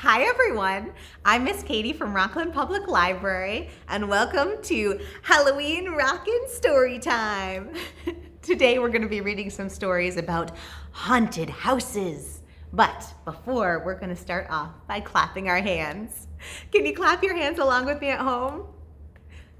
Hi everyone, I'm Miss Katie from Rockland Public Library and welcome to Halloween Rockin Storytime. Today we're going to be reading some stories about haunted houses. But before, we're going to start off by clapping our hands. Can you clap your hands along with me at home?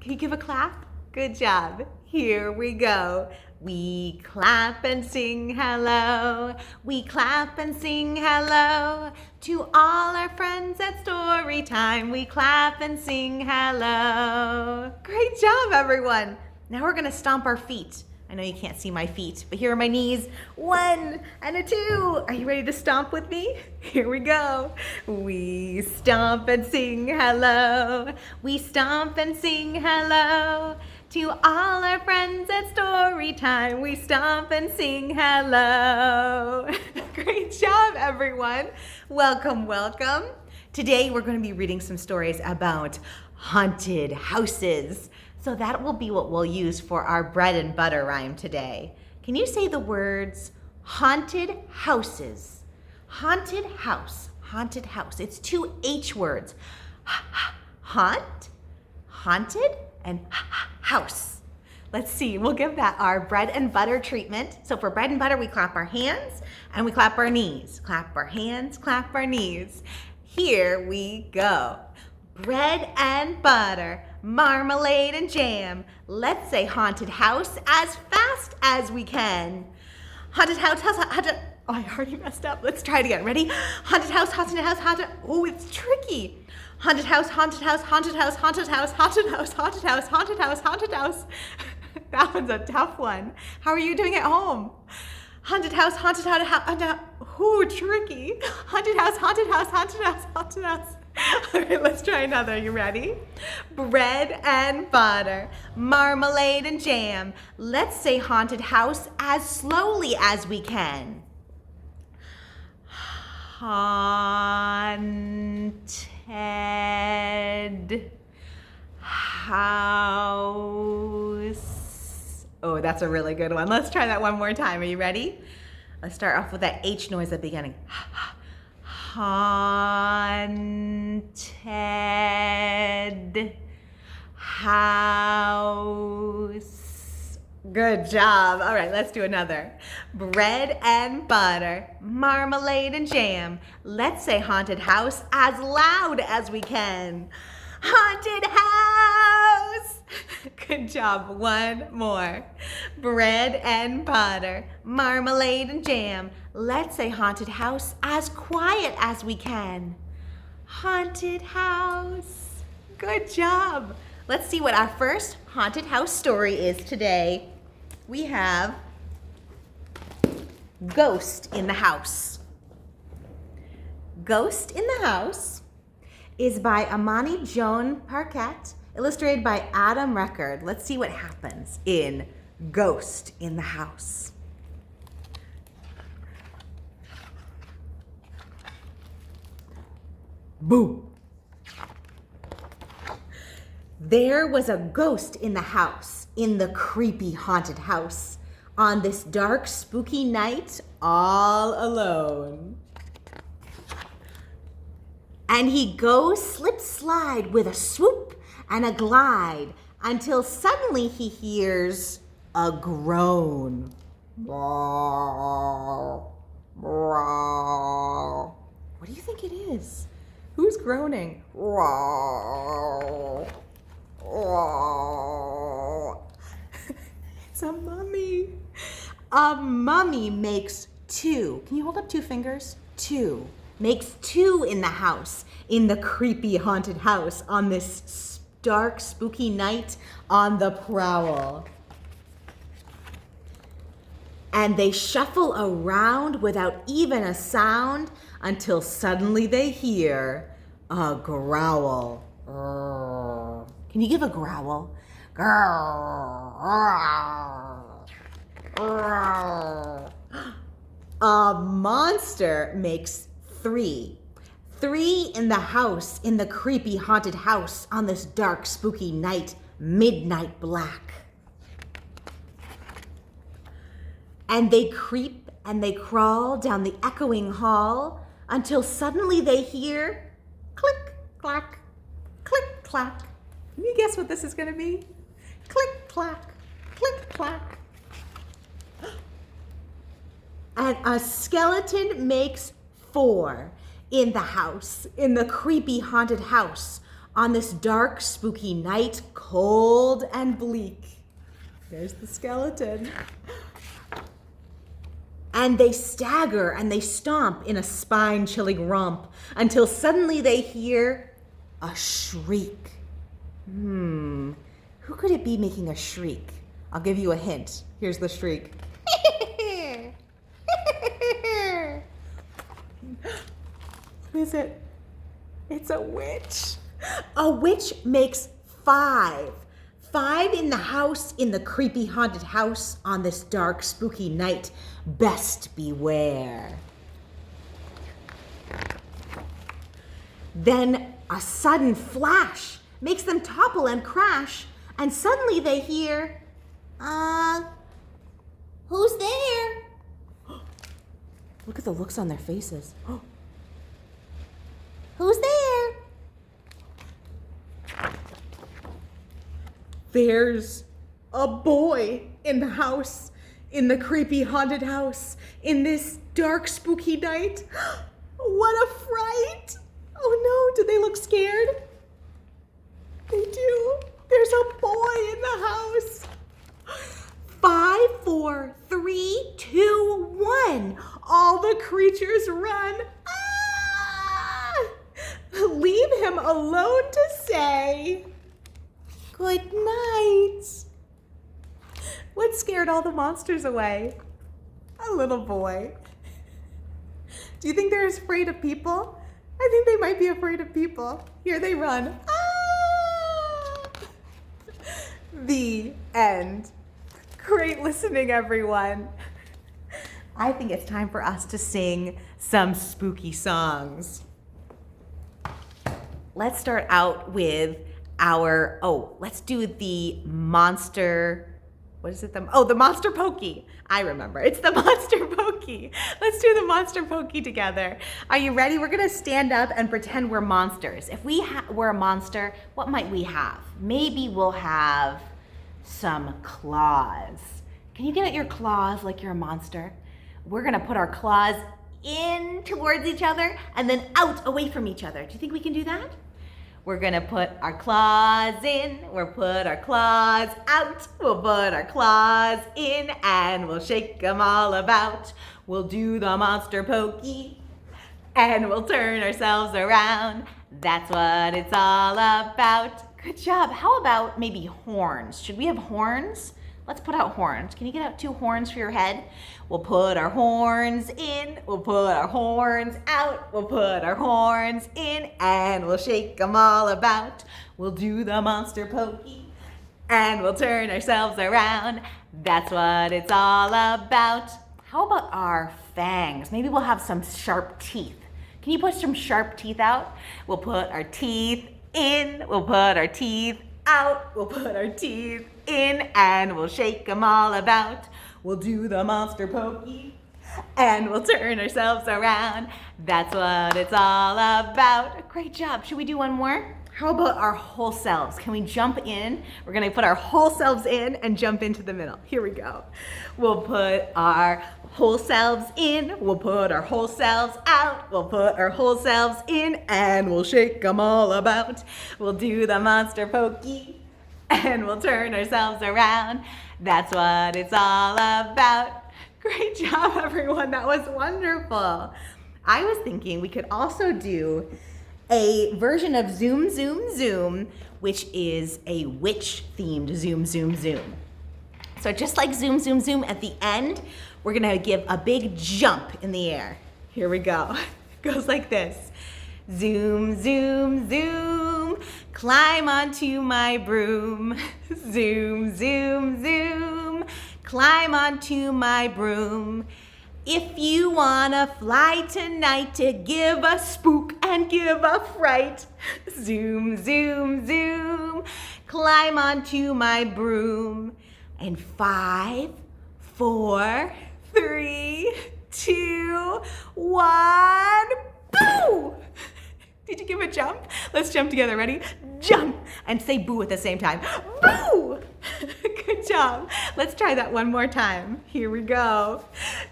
Can you give a clap? Good job. Here we go. We clap and sing hello. We clap and sing hello. To all our friends at Storytime, we clap and sing hello. Great job, everyone. Now we're gonna stomp our feet. I know you can't see my feet, but here are my knees. 1 and a 2. Are you ready to stomp with me? Here we go. We stomp and sing hello. We stomp and sing hello. To all our friends at Storytime, we stomp and sing hello. Great job, everyone. Welcome, welcome. Today we're going to be reading some stories about haunted houses. So that will be what we'll use for our bread and butter rhyme today. Can you say the words haunted houses? Haunted house, haunted house. It's 2 H words. Haunt, haunted, and house. Let's see, we'll give that our bread and butter treatment. So for bread and butter, we clap our hands and we clap our knees. Clap our hands, clap our knees. Here we go. Bread and butter, marmalade and jam. Let's say haunted house as fast as we can. Haunted house, haunted. Oh, I already messed up. Let's try it again. Ready? Haunted house, haunted house, haunted. Oh, it's tricky. Haunted house, haunted house, haunted house, haunted house, haunted house, haunted house, haunted house, haunted house. That one's a tough one. How are you doing at home? Haunted house, haunted house, haunted house. Ooh, tricky. Haunted house, haunted house, haunted house, haunted house. All right, let's try another. You ready? Bread and butter, marmalade and jam. Let's say haunted house as slowly as we can. Haunted house. Oh, that's a really good one. Let's try that one more time. Are you ready? Let's start off with that H noise at the beginning. Haunted house. Good job. All right, let's do another. Bread and butter, marmalade and jam. Let's say haunted house as loud as we can. Haunted house. Good job. One more. Bread and butter, marmalade and jam. Let's say haunted house as quiet as we can. Haunted house. Good job. Let's see what our first haunted house story is today. We have Ghost in the House. Ghost in the House is by Ammi-Joan Paquette, illustrated by Adam Record. Let's see what happens in Ghost in the House. Boo! There was a ghost in the house, in the creepy haunted house, on this dark, spooky night, all alone. And he goes slip slide with a swoop and a glide until suddenly he hears a groan. What do you think it is? Who's groaning? It's a mummy. A mummy makes 2. Can you hold up 2 fingers? 2. Makes 2 in the house, in the creepy haunted house, on this dark, spooky night on the prowl. And they shuffle around without even a sound until suddenly they hear a growl. Can you give a growl? A monster makes 3. 3 in the house, in the creepy haunted house on this dark, spooky night, midnight black. And they creep and they crawl down the echoing hall until suddenly they hear click, clack, click, clack. Can you guess what this is going to be? Click, clack, click, clack. And a skeleton makes 4 in the house, in the creepy haunted house, on this dark, spooky night, cold and bleak. There's the skeleton. And they stagger and they stomp in a spine-chilling romp until suddenly they hear a shriek. Who could it be making a shriek? I'll give you a hint. Here's the shriek. What is it? It's a witch. A witch makes 5. 5 in the house, in the creepy haunted house on this dark, spooky night. Best beware. Then a sudden flash makes them topple and crash, and suddenly they hear, who's there? Look at the looks on their faces. Who's there? There's a boy in the house, in the creepy haunted house, in this dark, spooky night. What a fright! Oh no, do they look scared? They do. There's a boy in the house. 5, 4, 3, 2, 1. All the creatures run. Leave him alone to say good night. What scared all the monsters away? A little boy. Do you think they're afraid of people? I think they might be afraid of people. Here they run. The end. Great listening, everyone. I think it's time for us to sing some spooky songs. Let's start out with let's do the monster, what is it? The monster Pokey. I remember, it's the monster Pokey. Let's do the monster Pokey together. Are you ready? We're gonna stand up and pretend we're monsters. If we're a monster, what might we have? Maybe we'll have some claws. Can you get at your claws like you're a monster? We're gonna put our claws in towards each other and then out away from each other. Do you think we can do that? We're gonna put our claws in, we'll put our claws out, we'll put our claws in and we'll shake them all about. We'll do the monster Pokey and we'll turn ourselves around. That's what it's all about. Good job. How about maybe horns? Should we have horns? Let's put out horns. Can you get out 2 horns for your head? We'll put our horns in, we'll put our horns out, we'll put our horns in, and we'll shake them all about. We'll do the monster Pokey, and we'll turn ourselves around. That's what it's all about. How about our fangs? Maybe we'll have some sharp teeth. Can you put some sharp teeth out? We'll put our teeth in, we'll put our teeth out, we'll put our teeth in and we'll shake them all about. We'll do the monster Pokey and we'll turn ourselves around. That's what it's all about. Great job. Should we do one more? How about our whole selves? Can we jump in? We're gonna put our whole selves in and jump into the middle. Here we go. We'll put our whole selves in, we'll put our whole selves out, we'll put our whole selves in and we'll shake them all about. We'll do the monster Pokey and we'll turn ourselves around. That's what it's all about. Great job, everyone. That was wonderful. I was thinking we could also do a version of Zoom, Zoom, Zoom, which is a witch-themed Zoom, Zoom, Zoom. So just like Zoom, Zoom, Zoom, at the end, we're gonna give a big jump in the air. Here we go. It goes like this. Zoom, zoom, zoom, climb onto my broom. Zoom, zoom, zoom, climb onto my broom. If you wanna fly tonight to give a spook and give a fright. Zoom, zoom, zoom, climb onto my broom. And 5, 4, 3, 2, 1, give a jump? Let's jump together. Ready? Jump! And say boo at the same time. Boo! Good job. Let's try that one more time. Here we go.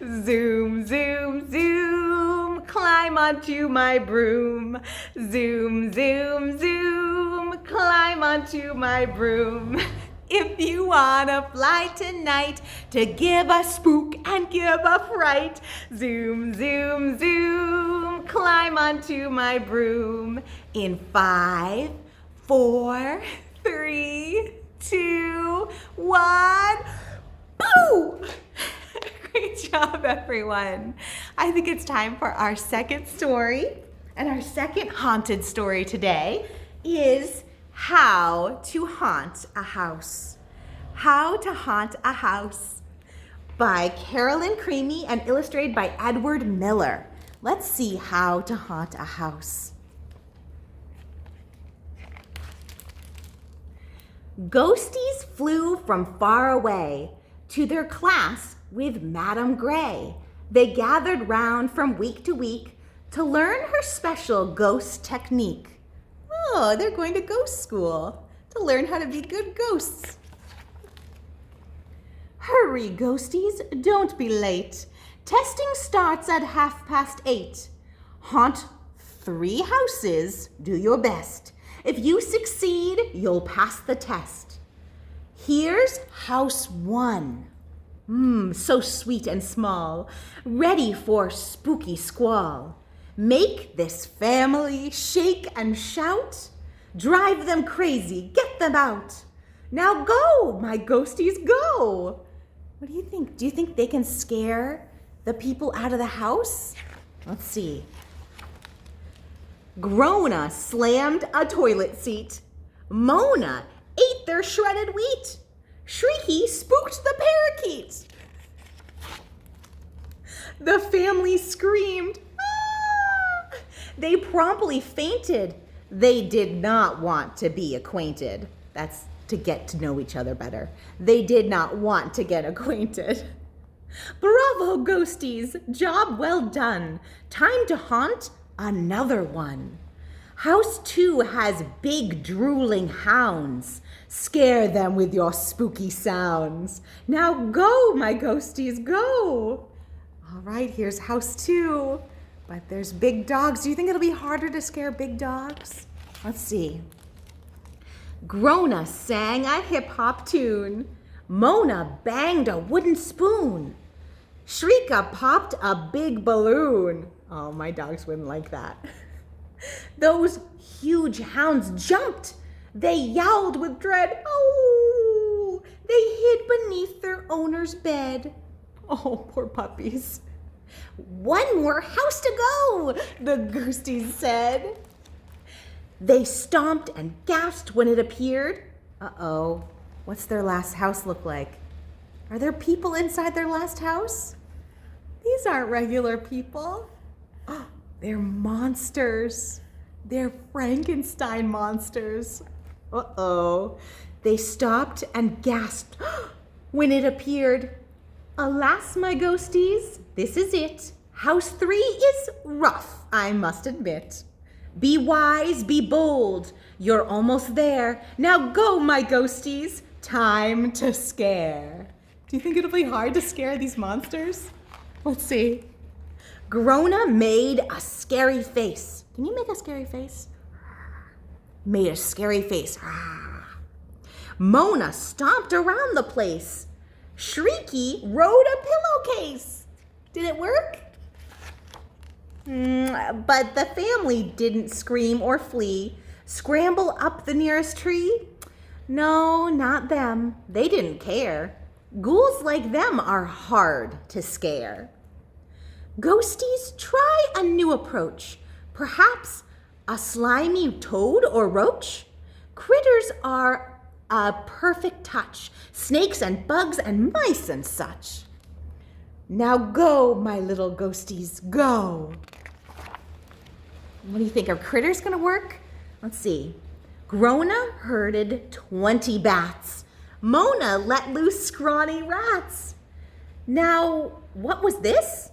Zoom, zoom, zoom. Climb onto my broom. Zoom, zoom, zoom. Climb onto my broom. If you wanna fly tonight to give a spook and give a fright, zoom, zoom, zoom, climb onto my broom. In 5, 4, 3, 2, 1, boo! Great job, everyone. I think it's time for our second story. And our second haunted story today is How to Haunt a House. How to Haunt a House by Carolyn, Crimi, and illustrated by Edward Miller. Let's see how to haunt a house. Ghosties flew from far away to their class with Madame Gray. They gathered round from week to week to learn her special ghost technique. Oh, they're going to ghost school to learn how to be good ghosts. Hurry, ghosties, don't be late. Testing starts at 8:30. Haunt 3 houses, do your best. If you succeed, you'll pass the test. Here's house 1. So sweet and small, ready for spooky squall. Make this family shake and shout. Drive them crazy, get them out. Now go, my ghosties, go. What do you think? Do you think they can scare the people out of the house? Let's see. Grona slammed a toilet seat. Mona ate their shredded wheat. Shrieky spooked the parakeet. The family screamed. They promptly fainted. They did not want to be acquainted. That's to get to know each other better. They did not want to get acquainted. Bravo, ghosties. Job well done. Time to haunt another one. House 2 has big drooling hounds. Scare them with your spooky sounds. Now go, my ghosties, go. All right, here's house 2. But there's big dogs. Do you think it'll be harder to scare big dogs? Let's see. Grona sang a hip-hop tune. Mona banged a wooden spoon. Shrika popped a big balloon. Oh, my dogs wouldn't like that. Those huge hounds jumped. They yowled with dread. Oh, they hid beneath their owner's bed. Oh, poor puppies. One more house to go, the ghosties said. They stomped and gasped when it appeared. Uh-oh, what's their last house look like? Are there people inside their last house? These aren't regular people. Oh, they're monsters. They're Frankenstein monsters. Uh-oh. They stopped and gasped when it appeared. Alas, my ghosties, this is it. House 3 is rough, I must admit. Be wise, be bold. You're almost there. Now go, my ghosties. Time to scare. Do you think it'll be hard to scare these monsters? Let's see. Grona made a scary face. Can you make a scary face? Made a scary face. Mona stomped around the place. Shrieky rode a pillowcase. Did it work? But the family didn't scream or flee. Scramble up the nearest tree? No, not them. They didn't care. Ghouls like them are hard to scare. Ghosties, try a new approach. Perhaps a slimy toad or roach? Critters are a perfect touch. Snakes and bugs and mice and such. Now go, my little ghosties, go. What do you think? Are critters gonna work? Let's see. Grona herded 20 bats. Mona let loose scrawny rats. Now, what was this?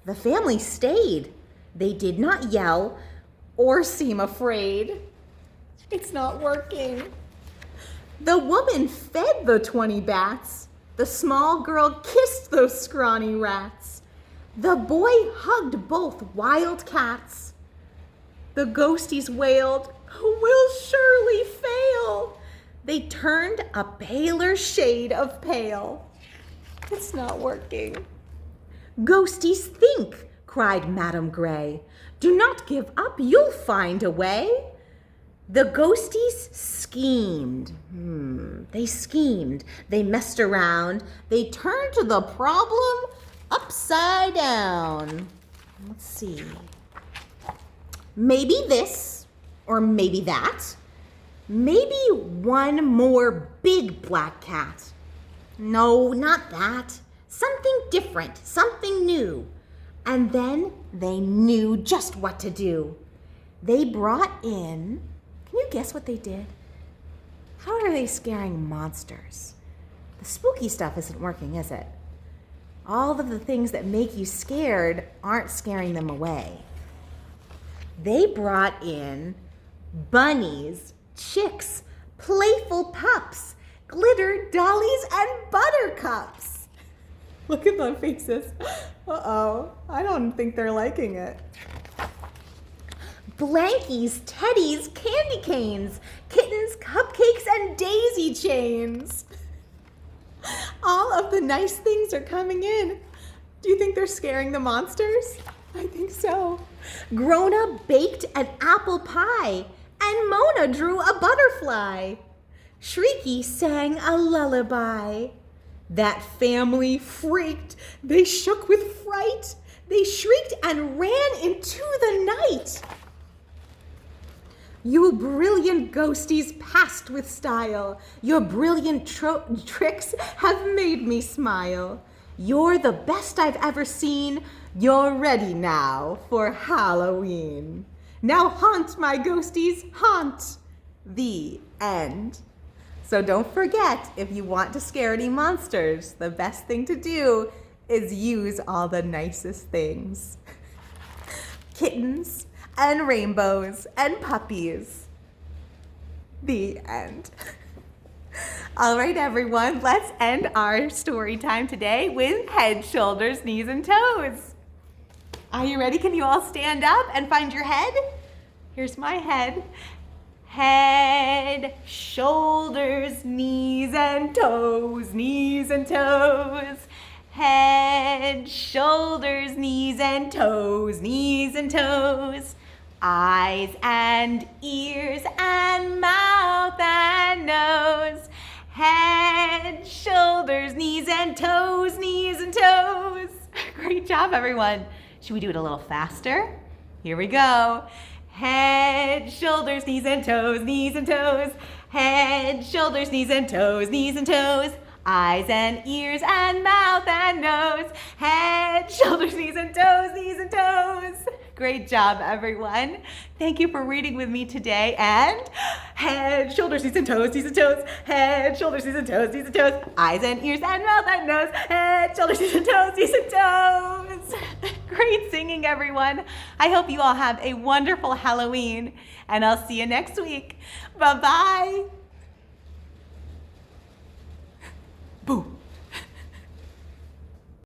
The family stayed. They did not yell or seem afraid. It's not working. The woman fed the 20 bats. The small girl kissed those scrawny rats. The boy hugged both wild cats. The ghosties wailed, "We'll surely fail." They turned a paler shade of pale. It's not working. "Ghosties, think," cried Madame Gray. "Do not give up, you'll find a way." The ghosties schemed. They schemed. They messed around. They turned the problem upside down. Let's see. Maybe this, or maybe that. Maybe one more big black cat. No, not that. Something different, something new. And then they knew just what to do. They brought in, can you guess what they did? How are they scaring monsters? The spooky stuff isn't working, is it? All of the things that make you scared aren't scaring them away. They brought in bunnies, chicks, playful pups, glitter dollies, and buttercups. Look at the faces. Uh-oh, I don't think they're liking it. Blankies, teddies, candy canes, kittens, cupcakes, and daisy chains. All of the nice things are coming in. Do you think they're scaring the monsters? I think so. Grown-up baked an apple pie, and Mona drew a butterfly. Shrieky sang a lullaby. That family freaked. They shook with fright. They shrieked and ran into the night. You brilliant ghosties passed with style. Your brilliant tricks have made me smile. You're the best I've ever seen. You're ready now for Halloween. Now haunt, my ghosties, haunt. The end. So don't forget, if you want to scare any monsters, the best thing to do is use all the nicest things. Kittens and rainbows and puppies. The end. All right, everyone, let's end our story time today with head, shoulders, knees, and toes. Are you ready? Can you all stand up and find your head? Here's my head. Head, shoulders, knees, and toes, knees, and toes. Head, shoulders, knees, and toes, knees, and toes. Eyes and ears and mouth and nose. Head, shoulders, knees, and toes, knees, and toes. Great job, everyone. Should we do it a little faster? Here we go. Head, shoulders, knees, and toes, knees, and toes. Head, shoulders, knees, and toes, knees, and toes. Eyes and ears and mouth and nose. Head, shoulders, knees, and toes, knees, and toes. Great job, everyone. Thank you for reading with me today. And head, shoulders, knees, and toes, knees, and toes. Head, shoulders, knees, and toes, knees, and toes. Eyes and ears and mouth and nose. Head, shoulders, knees, and toes, knees, and toes. Great singing, everyone. I hope you all have a wonderful Halloween, and I'll see you next week. Bye-bye. Boo.